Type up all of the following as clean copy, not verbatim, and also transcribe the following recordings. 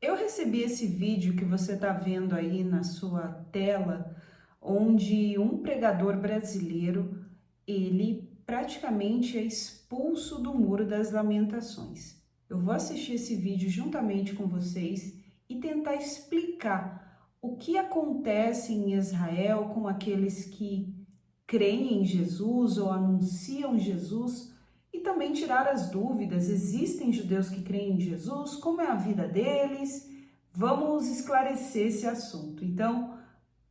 Eu recebi esse vídeo que você está vendo aí na sua tela, onde um pregador brasileiro, ele praticamente é expulso do Muro das Lamentações. Eu vou assistir esse vídeo juntamente com vocês e tentar explicar o que acontece em Israel com aqueles que creem em Jesus ou anunciam Jesus, e também tirar as dúvidas: existem judeus que creem em Jesus? Como é a vida deles? Vamos esclarecer esse assunto. Então,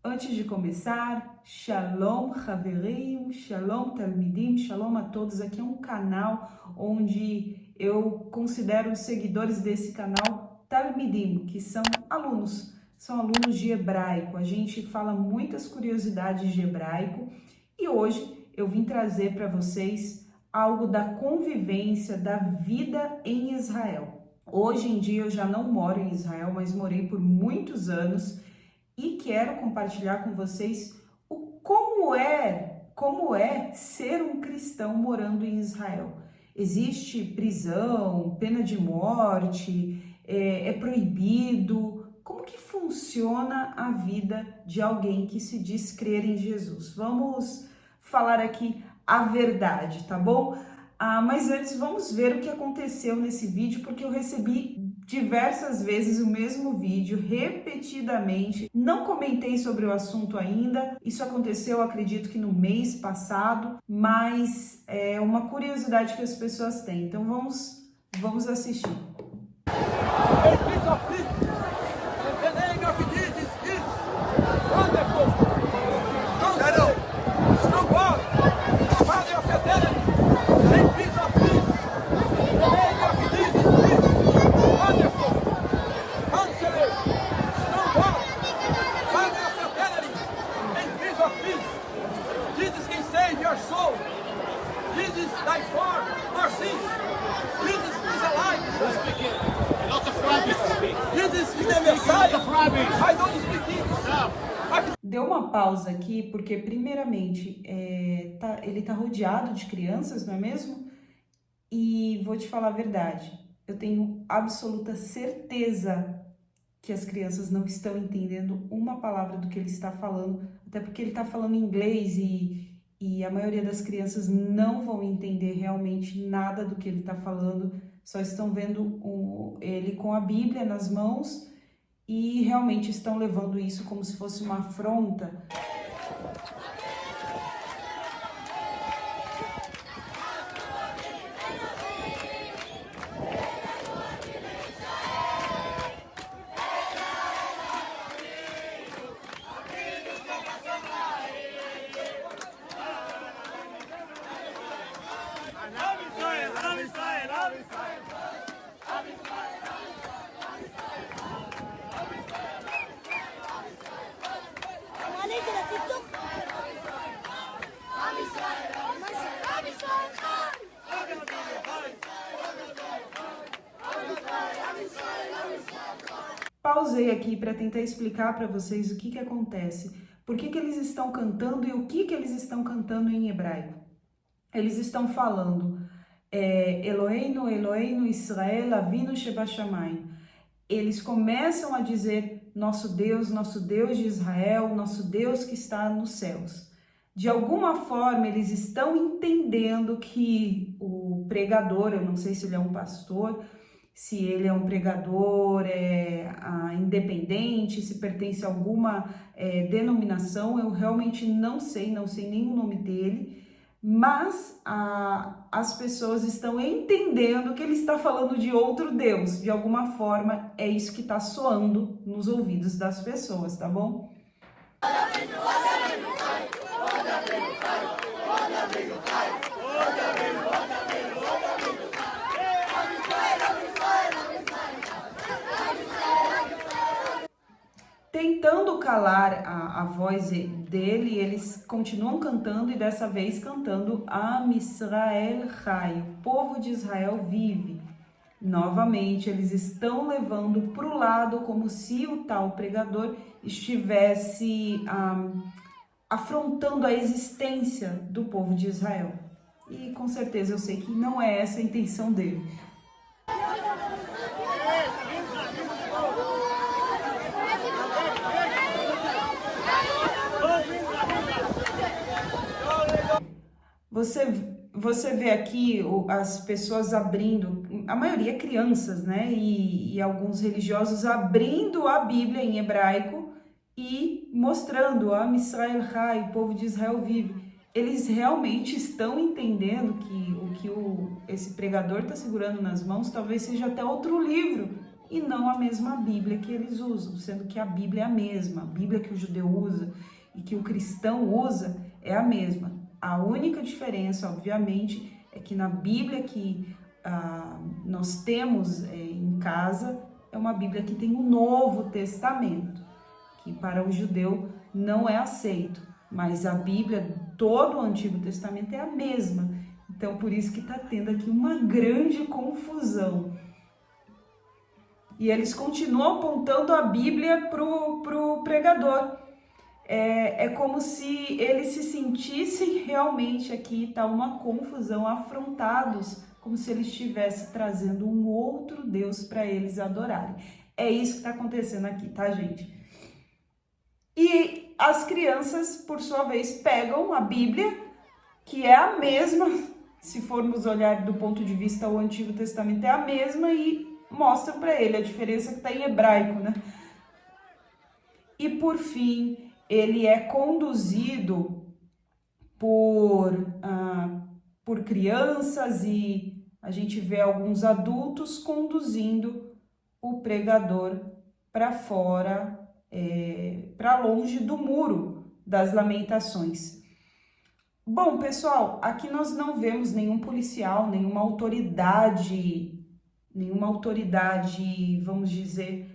antes de começar, Shalom Haverim, Shalom Talmidim, Shalom a todos. Aqui é um canal onde eu considero os seguidores desse canal Talmidim, que são alunos de hebraico. A gente fala muitas curiosidades de hebraico e hoje eu vim trazer para vocês algo da convivência, da vida em Israel. Hoje em dia eu já não moro em Israel, mas morei por muitos anos e quero compartilhar com vocês como é ser um cristão morando em Israel. Existe prisão, pena de morte, é proibido? Como que funciona a vida de alguém que se diz crer em Jesus? Vamos falar aqui a verdade, tá bom? Mas antes vamos ver o que aconteceu nesse vídeo, porque eu recebi diversas vezes o mesmo vídeo, repetidamente. Não comentei sobre o assunto ainda, isso aconteceu, acredito que no mês passado, mas é uma curiosidade que as pessoas têm. Então vamos assistir. Deu uma pausa aqui, porque primeiramente ele tá rodeado de crianças, não é mesmo? E vou te falar a verdade, eu tenho absoluta certeza que as crianças não estão entendendo uma palavra do que ele está falando, até porque ele está falando inglês e a maioria das crianças não vão entender realmente nada do que ele está falando, só estão vendo ele com a Bíblia nas mãos e realmente estão levando isso como se fosse uma afronta. Pausei aqui para tentar explicar para vocês o que acontece, por que eles estão cantando e o que eles estão cantando em hebraico. Eles estão falando Eloheinu, Eloheinu, Israel, Avinu Shebashamayim. Eles começam a dizer nosso Deus de Israel, nosso Deus que está nos céus. De alguma forma, eles estão entendendo que o pregador, eu não sei se ele é um pastor, se ele é um pregador independente, se pertence a alguma denominação, eu realmente não sei nem o nome dele, mas as pessoas estão entendendo que ele está falando de outro Deus. De alguma forma, é isso que está soando nos ouvidos das pessoas, tá bom? Tentando calar a voz dele, eles continuam cantando e dessa vez cantando Am Israel Chai, o povo de Israel vive. Novamente, eles estão levando para o lado como se o tal pregador estivesse afrontando a existência do povo de Israel. E com certeza eu sei que não é essa a intenção dele. Você vê aqui as pessoas abrindo, a maioria crianças, né? E alguns religiosos abrindo a Bíblia em hebraico e mostrando Am Israel Chai, o povo de Israel vive. Eles realmente estão entendendo que esse pregador está segurando nas mãos talvez seja até outro livro e não a mesma Bíblia que eles usam, sendo que a Bíblia é a mesma, a Bíblia que o judeu usa e que o cristão usa é a mesma. A única diferença, obviamente, é que na Bíblia que nós temos em casa é uma Bíblia que tem o Novo Testamento, que para o judeu não é aceito, mas a Bíblia, todo o Antigo Testamento é a mesma. Então, por isso que está tendo aqui uma grande confusão. E eles continuam apontando a Bíblia pro pregador. É como se eles se sentissem realmente aqui, tá uma confusão, afrontados, como se ele estivesse trazendo um outro Deus para eles adorarem. É isso que está acontecendo aqui, tá, gente? E as crianças, por sua vez, pegam a Bíblia, que é a mesma, se formos olhar do ponto de vista o Antigo Testamento é a mesma, e mostram para ele a diferença que está em hebraico, né? E por fim, ele é conduzido por crianças e a gente vê alguns adultos conduzindo o pregador para fora, para longe do muro das lamentações. Bom, pessoal, aqui nós não vemos nenhum policial, nenhuma autoridade, vamos dizer,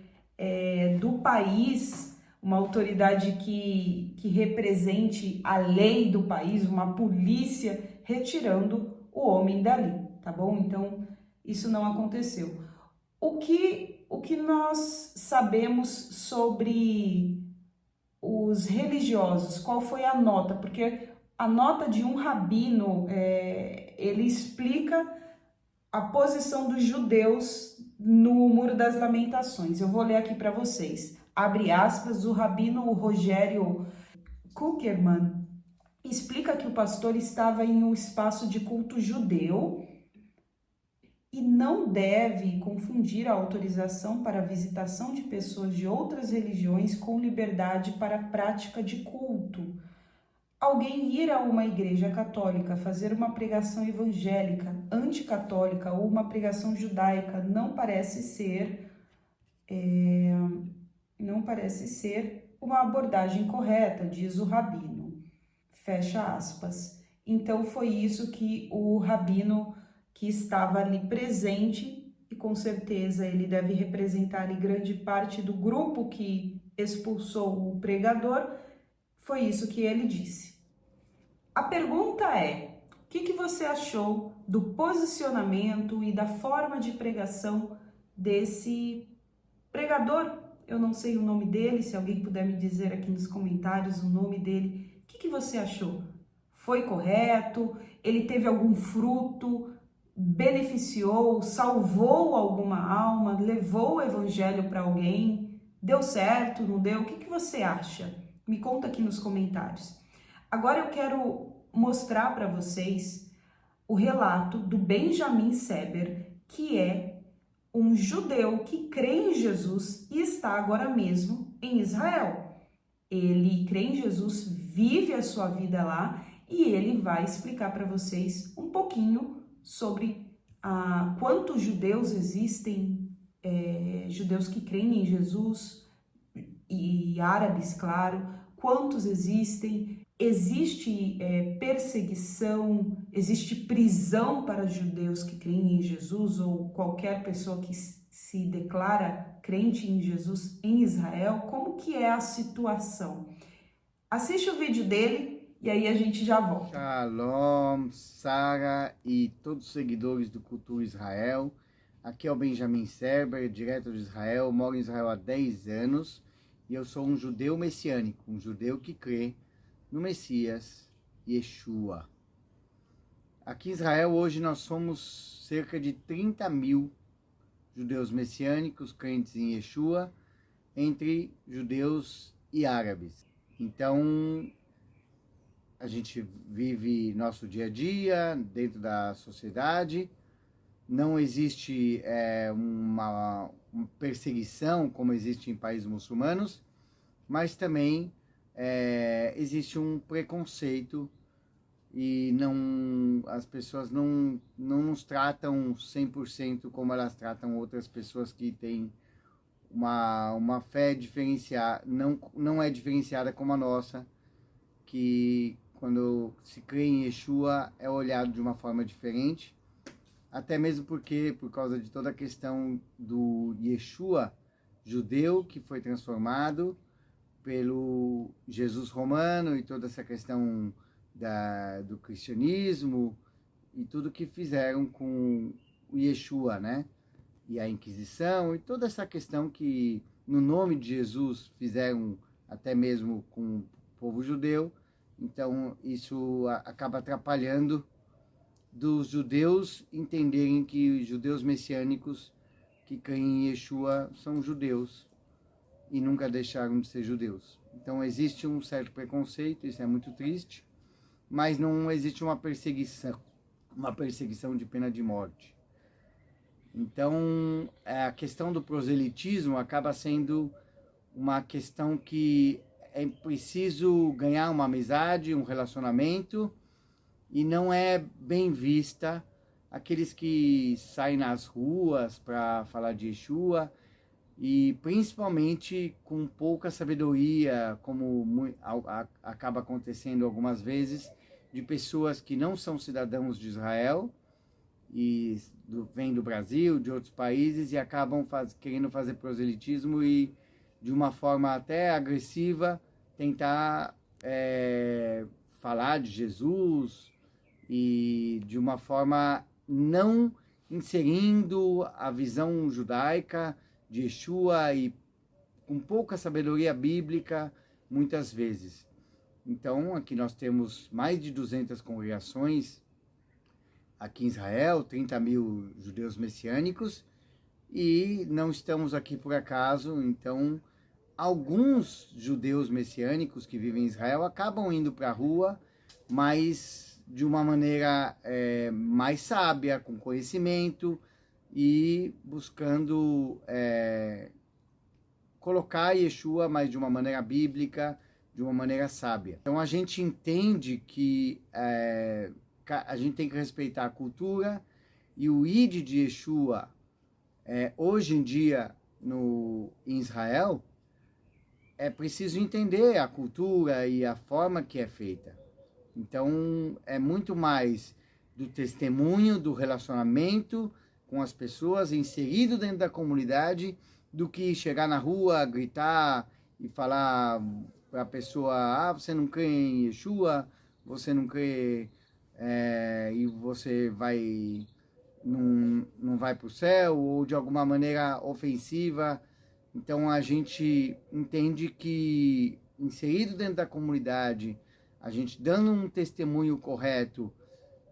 do país, uma autoridade que represente a lei do país, uma polícia retirando o homem dali, tá bom? Então, isso não aconteceu. O que nós sabemos sobre os religiosos? Qual foi a nota? Porque a nota de um rabino, ele explica a posição dos judeus no Muro das Lamentações. Eu vou ler aqui para vocês. Abre aspas, o rabino Rogério Kuckerman explica que o pastor estava em um espaço de culto judeu e não deve confundir a autorização para a visitação de pessoas de outras religiões com liberdade para a prática de culto. Alguém ir a uma igreja católica, fazer uma pregação evangélica, anticatólica ou uma pregação judaica não parece ser uma abordagem correta, diz o rabino. Fecha aspas. Então foi isso que o rabino que estava ali presente, e com certeza ele deve representar ali grande parte do grupo que expulsou o pregador, foi isso que ele disse. A pergunta é: o que você achou do posicionamento e da forma de pregação desse pregador? Eu não sei o nome dele, se alguém puder me dizer aqui nos comentários o nome dele. O que você achou? Foi correto? Ele teve algum fruto? Beneficiou? Salvou alguma alma? Levou o evangelho para alguém? Deu certo? Não deu? O que você acha? Me conta aqui nos comentários. Agora eu quero mostrar para vocês o relato do Benjamin Seber, que é um judeu que crê em Jesus e está agora mesmo em Israel. Ele crê em Jesus, vive a sua vida lá e ele vai explicar para vocês um pouquinho sobre quantos judeus existem, judeus que creem em Jesus e árabes, claro, quantos existem. Existe perseguição, existe prisão para judeus que creem em Jesus ou qualquer pessoa que se declara crente em Jesus em Israel? Como que é a situação? Assiste o vídeo dele e aí a gente já volta. Shalom, Sara e todos os seguidores do Cultura Israel. Aqui é o Benjamin Seber, direto de Israel. Moro em Israel há 10 anos e eu sou um judeu messiânico, um judeu que crê no Messias, Yeshua. Aqui em Israel hoje nós somos cerca de 30 mil judeus messiânicos, crentes em Yeshua, entre judeus e árabes. Então, a gente vive nosso dia a dia dentro da sociedade. Não existe uma perseguição como existe em países muçulmanos, mas também existe um preconceito e as pessoas não nos tratam 100% como elas tratam outras pessoas que têm uma fé diferenciada, não é diferenciada como a nossa, que quando se crê em Yeshua é olhado de uma forma diferente, até mesmo porque, por causa de toda a questão do Yeshua judeu, que foi transformado pelo Jesus romano, e toda essa questão do cristianismo, e tudo que fizeram com o Yeshua, né? E a Inquisição, e toda essa questão que, no nome de Jesus, fizeram até mesmo com o povo judeu. Então, isso acaba atrapalhando dos judeus entenderem que os judeus messiânicos que creem em Yeshua são judeus e nunca deixaram de ser judeus. Então, existe um certo preconceito, isso é muito triste, mas não existe uma perseguição de pena de morte. Então, a questão do proselitismo acaba sendo uma questão que é preciso ganhar uma amizade, um relacionamento, e não é bem vista aqueles que saem nas ruas para falar de Yeshua, e principalmente com pouca sabedoria, como acaba acontecendo algumas vezes, de pessoas que não são cidadãos de Israel, e vêm do Brasil, de outros países, e acabam querendo fazer proselitismo e, de uma forma até agressiva, tentar falar de Jesus, e de uma forma não inserindo a visão judaica de Yeshua, e com pouca sabedoria bíblica, muitas vezes. Então, aqui nós temos mais de 200 congregações aqui em Israel, 30 mil judeus messiânicos, e não estamos aqui por acaso. Então, alguns judeus messiânicos que vivem em Israel acabam indo para a rua, mas de uma maneira mais sábia, com conhecimento, e buscando colocar Yeshua, mas de uma maneira bíblica, de uma maneira sábia. Então, a gente entende que a gente tem que respeitar a cultura, e o Id de Yeshua, hoje em dia, em Israel, é preciso entender a cultura e a forma que é feita. Então, é muito mais do testemunho, do relacionamento com as pessoas, inserido dentro da comunidade, do que chegar na rua, gritar e falar para a pessoa: você não crê em Yeshua, você não crê, e você não vai para o céu, ou de alguma maneira ofensiva. Então, a gente entende que, inserido dentro da comunidade, a gente dando um testemunho correto,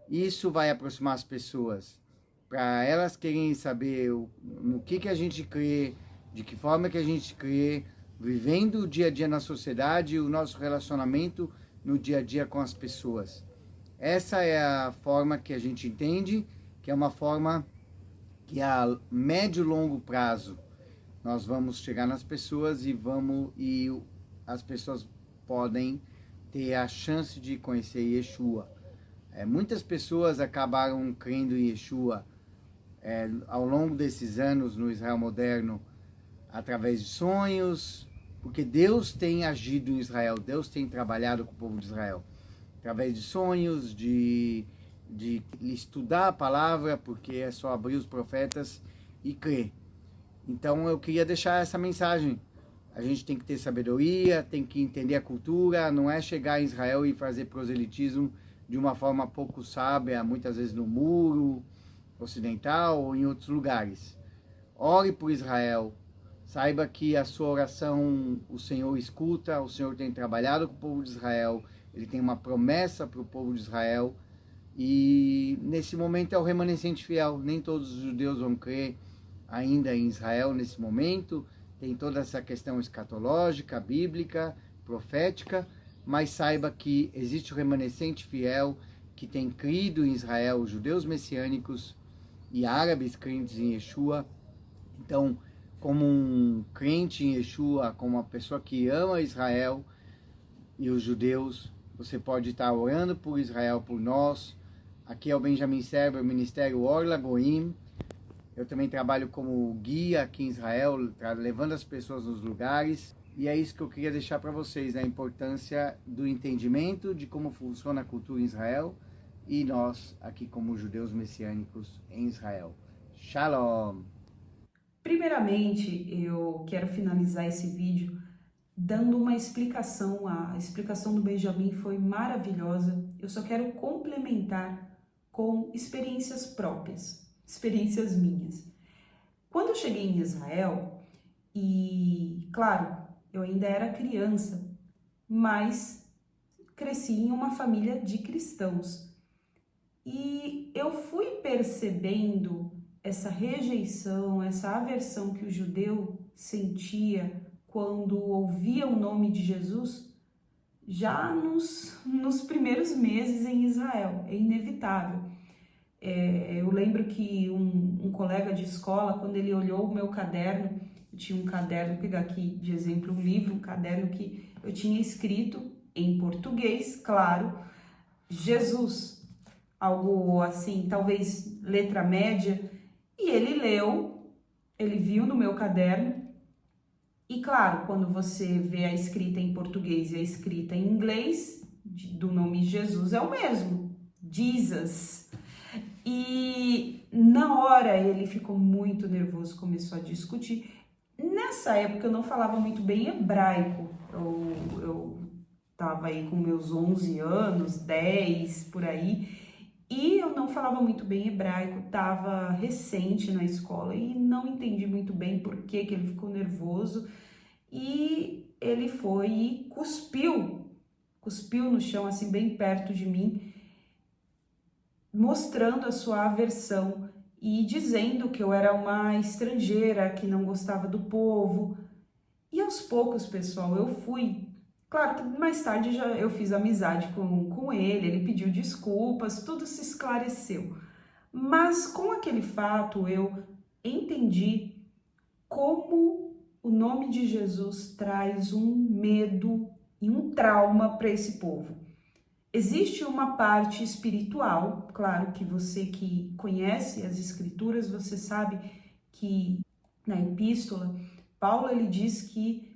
isso vai aproximar as pessoas, para elas querem saber no que a gente crê, de que forma que a gente crê, vivendo o dia a dia na sociedade, o nosso relacionamento no dia a dia com as pessoas. Essa é a forma que a gente entende, que é uma forma que a médio e longo prazo nós vamos chegar nas pessoas, e as pessoas podem ter a chance de conhecer Yeshua. Muitas pessoas acabaram crendo em Yeshua ao longo desses anos no Israel moderno, através de sonhos, porque Deus tem agido em Israel, Deus tem trabalhado com o povo de Israel, através de sonhos, de estudar a palavra, porque é só abrir os profetas e crer. Então, eu queria deixar essa mensagem. A gente tem que ter sabedoria, tem que entender a cultura, não é chegar em Israel e fazer proselitismo de uma forma pouco sábia, muitas vezes no muro ocidental ou em outros lugares. Ore por Israel, saiba que a sua oração o Senhor escuta, o Senhor tem trabalhado com o povo de Israel, Ele tem uma promessa para o povo de Israel, e nesse momento é o remanescente fiel. Nem todos os judeus vão crer ainda em Israel nesse momento, tem toda essa questão escatológica, bíblica, profética, mas saiba que existe o remanescente fiel que tem crido em Israel, os judeus messiânicos e árabes crentes em Yeshua. Então, como um crente em Yeshua, como uma pessoa que ama Israel e os judeus, você pode estar orando por Israel, por nós. Aqui é o Benjamin Serber, Ministério Orla Goim. Eu também trabalho como guia aqui em Israel, levando as pessoas nos lugares. E é isso que eu queria deixar para vocês, né? A importância do entendimento de como funciona a cultura em Israel e nós aqui como judeus messiânicos em Israel. Shalom! Primeiramente, eu quero finalizar esse vídeo dando uma explicação. A explicação do Benjamin foi maravilhosa. Eu só quero complementar com experiências próprias, experiências minhas. Quando eu cheguei em Israel, e claro, eu ainda era criança, mas cresci em uma família de cristãos. E eu fui percebendo essa rejeição, essa aversão que o judeu sentia quando ouvia o nome de Jesus, já nos primeiros meses em Israel. É inevitável. Eu lembro que um colega de escola, quando ele olhou o meu caderno, eu tinha um caderno, vou pegar aqui de exemplo um livro, um caderno que eu tinha escrito em português, claro, Jesus, algo assim, talvez letra média, e ele leu, ele viu no meu caderno, e claro, quando você vê a escrita em português e a escrita em inglês, do nome Jesus é o mesmo, Jesus. E na hora ele ficou muito nervoso, começou a discutir. Nessa época eu não falava muito bem hebraico, eu tava aí com meus 11 anos, 10, por aí, e eu não falava muito bem hebraico, tava recente na escola e não entendi muito bem por que ele ficou nervoso, e ele foi e cuspiu no chão, assim, bem perto de mim, mostrando a sua aversão e dizendo que eu era uma estrangeira, que não gostava do povo. E aos poucos, pessoal, eu fui. Claro que mais tarde eu fiz amizade com ele pediu desculpas, tudo se esclareceu. Mas com aquele fato eu entendi como o nome de Jesus traz um medo e um trauma para esse povo. Existe uma parte espiritual, claro que você que conhece as escrituras, você sabe que na epístola, Paulo ele diz que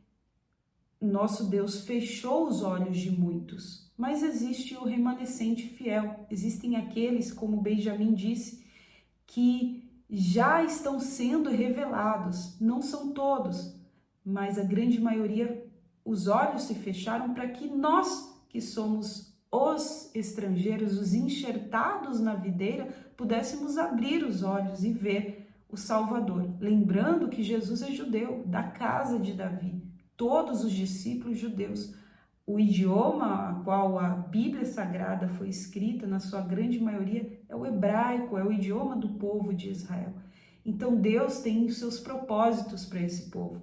nosso Deus fechou os olhos de muitos, mas existe o remanescente fiel. Existem aqueles, como Benjamin disse, que já estão sendo revelados. Não são todos, mas a grande maioria, os olhos se fecharam para que nós, que somos os estrangeiros, os enxertados na videira, pudéssemos abrir os olhos e ver o Salvador. Lembrando que Jesus é judeu, da casa de Davi, todos os discípulos judeus. O idioma a qual a Bíblia Sagrada foi escrita, na sua grande maioria, é o hebraico, é o idioma do povo de Israel. Então Deus tem os seus propósitos para esse povo.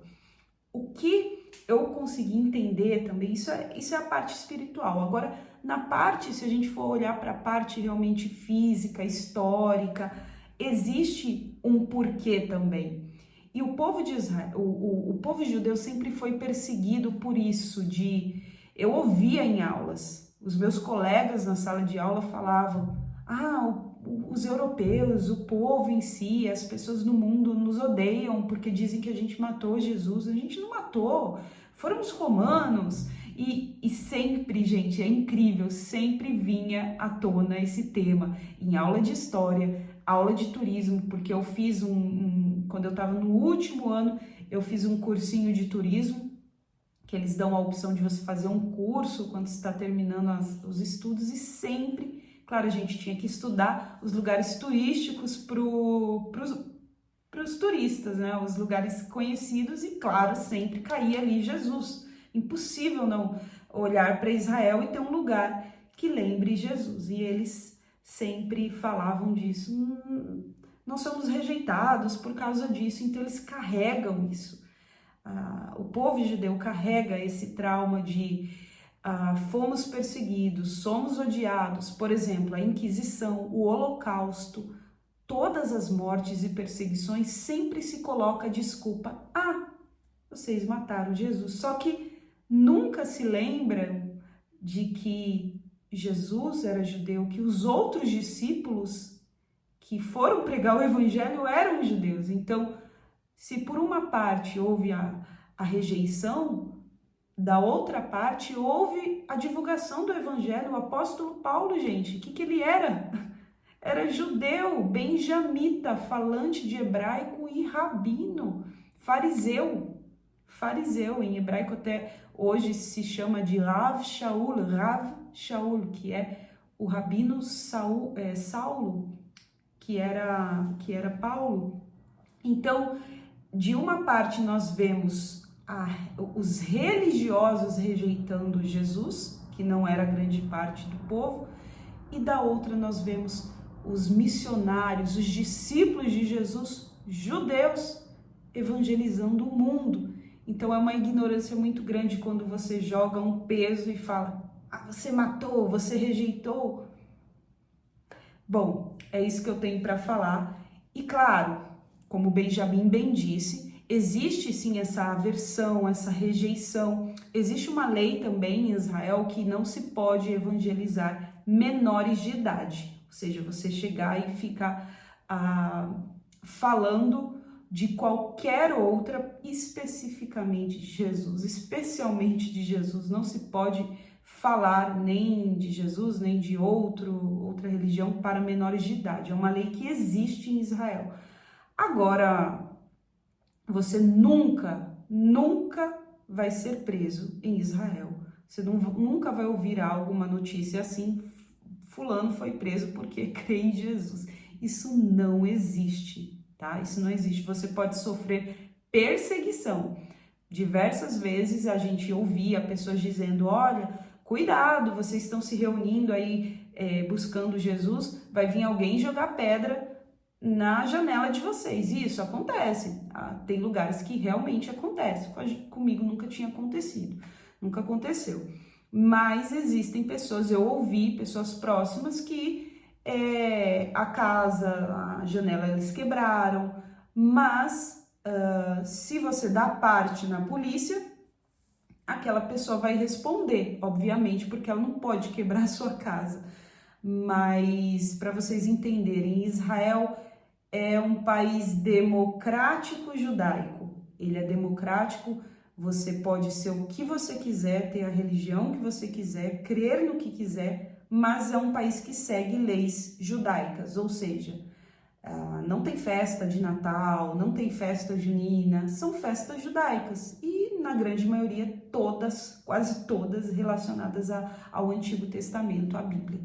O que eu consegui entender também, isso é a parte espiritual. Agora, na parte, se a gente for olhar para a parte realmente física, histórica, existe um porquê também. E o povo de Israel, o povo judeu sempre foi perseguido por isso, eu ouvia em aulas, os meus colegas na sala de aula falavam, os europeus, o povo em si, as pessoas no mundo nos odeiam porque dizem que a gente matou Jesus. A gente não matou, foram os romanos. E sempre, gente, é incrível, sempre vinha à tona esse tema em aula de história, aula de turismo, porque eu fiz quando eu estava no último ano, eu fiz um cursinho de turismo, que eles dão a opção de você fazer um curso quando você está terminando os estudos, e sempre, claro, a gente tinha que estudar os lugares turísticos para os turistas, né? Os lugares conhecidos, e claro, sempre caía ali Jesus. Impossível não olhar para Israel e ter um lugar que lembre Jesus. E eles sempre falavam disso. Nós somos rejeitados por causa disso, então eles carregam isso. O povo judeu carrega esse trauma de fomos perseguidos, somos odiados. Por exemplo, a Inquisição, o Holocausto, todas as mortes e perseguições sempre se coloca a desculpa: vocês mataram Jesus. Só que nunca se lembram de que Jesus era judeu, que os outros discípulos que foram pregar o evangelho eram judeus. Então, se por uma parte houve a rejeição, da outra parte houve a divulgação do evangelho. O apóstolo Paulo, gente, o que ele era? Era judeu, benjamita, falante de hebraico e rabino, fariseu. Fariseu, em hebraico até hoje se chama de Rav Shaul, que é o rabino Saulo, que era Paulo. Então, de uma parte nós vemos os religiosos rejeitando Jesus, que não era grande parte do povo, e da outra nós vemos os missionários, os discípulos de Jesus, judeus, evangelizando o mundo. Então é uma ignorância muito grande quando você joga um peso e fala: você matou, você rejeitou. Bom, é isso que eu tenho para falar. E claro, como Benjamin bem disse, existe sim essa aversão, essa rejeição. Existe uma lei também em Israel que não se pode evangelizar menores de idade. Ou seja, você chegar e ficar falando de qualquer outra, especificamente de Jesus, especialmente de Jesus. Não se pode falar nem de Jesus, nem de outra religião para menores de idade. É uma lei que existe em Israel. Agora, você nunca vai ser preso em Israel. Você nunca vai ouvir alguma notícia assim: fulano foi preso porque crê em Jesus. Isso não existe, tá? Isso não existe. Você pode sofrer perseguição. Diversas vezes a gente ouvia pessoas dizendo: olha, cuidado, vocês estão se reunindo aí buscando Jesus, vai vir alguém jogar pedra na janela de vocês. E isso acontece. Tem lugares que realmente acontece. Comigo nunca tinha acontecido, nunca aconteceu. Mas existem pessoas, eu ouvi pessoas próximas que a casa, a janela eles quebraram, mas se você dá parte na polícia, aquela pessoa vai responder, obviamente, porque ela não pode quebrar a sua casa. Mas para vocês entenderem, Israel é um país democrático judaico. Ele é democrático, você pode ser o que você quiser, ter a religião que você quiser, crer no que quiser, mas é um país que segue leis judaicas, ou seja, não tem festa de Natal, não tem festa junina, são festas judaicas e na grande maioria todas, quase todas relacionadas ao Antigo Testamento, à Bíblia,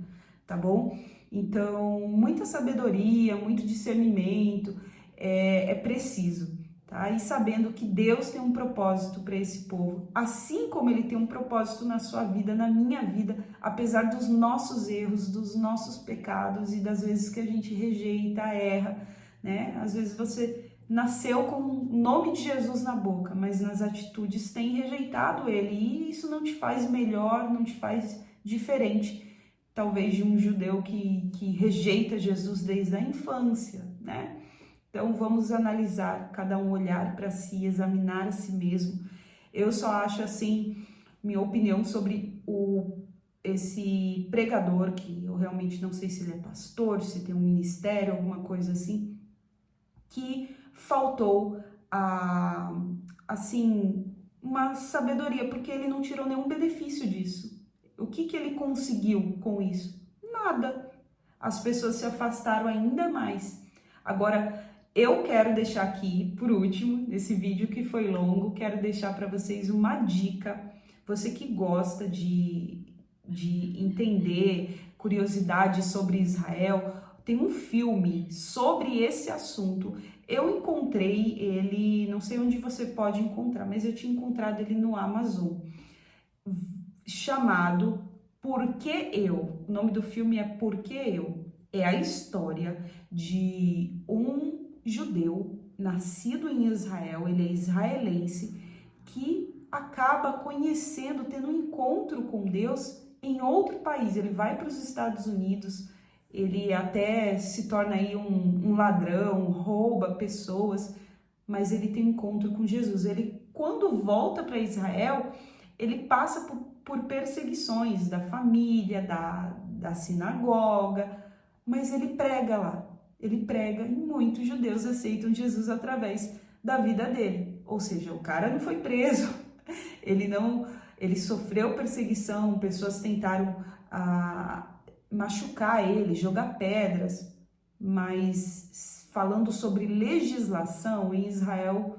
tá bom? Então, muita sabedoria, muito discernimento é preciso, tá? E sabendo que Deus tem um propósito para esse povo, assim como Ele tem um propósito na sua vida, na minha vida, apesar dos nossos erros, dos nossos pecados e das vezes que a gente rejeita, erra, né? Às vezes você nasceu com o nome de Jesus na boca, mas nas atitudes tem rejeitado Ele, e isso não te faz melhor, não te faz diferente, talvez, de um judeu que rejeita Jesus desde a infância, né? Então vamos analisar, cada um olhar para si, examinar a si mesmo. Eu só acho assim, minha opinião sobre esse pregador, que eu realmente não sei se ele é pastor, se tem um ministério, alguma coisa assim, que faltou assim, uma sabedoria, porque ele não tirou nenhum benefício disso. O que ele conseguiu com isso? Nada. As pessoas se afastaram ainda mais. Agora, eu quero deixar aqui, por último, nesse vídeo que foi longo, quero deixar para vocês uma dica. Você que gosta de entender, curiosidade sobre Israel, tem um filme sobre esse assunto. Eu encontrei ele, não sei onde você pode encontrar, mas eu tinha encontrado ele no Amazon, chamado Por que Eu? O nome do filme é Por que Eu? É a história de um judeu nascido em Israel, ele é israelense, que acaba conhecendo, tendo um encontro com Deus em outro país. Ele vai para os Estados Unidos, ele até se torna aí um ladrão, rouba pessoas, mas ele tem um encontro com Jesus. Ele, quando volta para Israel, ele passa por perseguições da família, da sinagoga, mas ele prega lá. Ele prega e muitos judeus aceitam Jesus através da vida dele. Ou seja, o cara não foi preso, ele sofreu perseguição, pessoas tentaram machucar ele, jogar pedras, mas falando sobre legislação, em Israel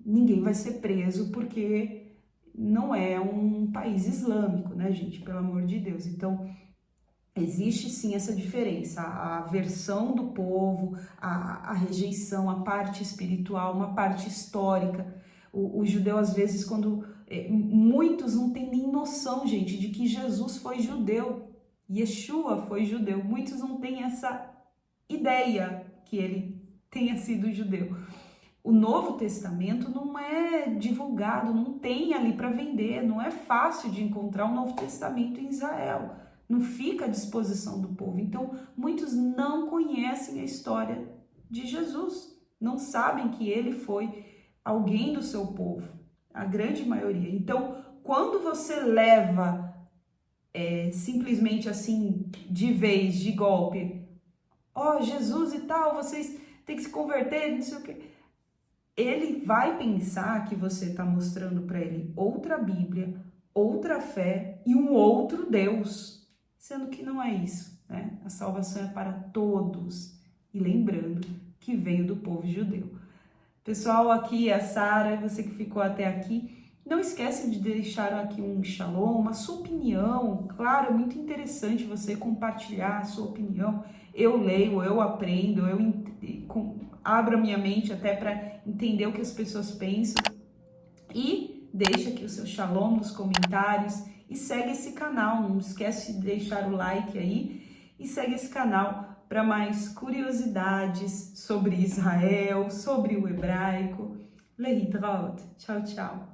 ninguém vai ser preso porque não é um país islâmico, né, gente? Pelo amor de Deus. Então, existe sim essa diferença, a aversão do povo, a rejeição, a parte espiritual, uma parte histórica. O judeu, às vezes, muitos não têm nem noção, gente, de que Jesus foi judeu, Yeshua foi judeu. Muitos não têm essa ideia que ele tenha sido judeu. O Novo Testamento não é divulgado, não tem ali para vender, não é fácil de encontrar o Novo Testamento em Israel. Não fica à disposição do povo. Então, muitos não conhecem a história de Jesus, não sabem que ele foi alguém do seu povo, a grande maioria. Então, quando você leva simplesmente assim, de vez, de golpe, Jesus e tal, vocês têm que se converter, não sei o quê, ele vai pensar que você está mostrando para ele outra Bíblia, outra fé e um outro Deus, sendo que não é isso, né? A salvação é para todos. E lembrando que veio do povo judeu. Pessoal, aqui é a Sara, você que ficou até aqui, não esquece de deixar aqui um shalom, a sua opinião. Claro, é muito interessante você compartilhar a sua opinião. Eu leio, eu aprendo, abro a minha mente até para entender o que as pessoas pensam. E deixa aqui o seu shalom nos comentários e segue esse canal. Não esquece de deixar o like aí e segue esse canal para mais curiosidades sobre Israel, sobre o hebraico. Lehitraot. Tchau, tchau.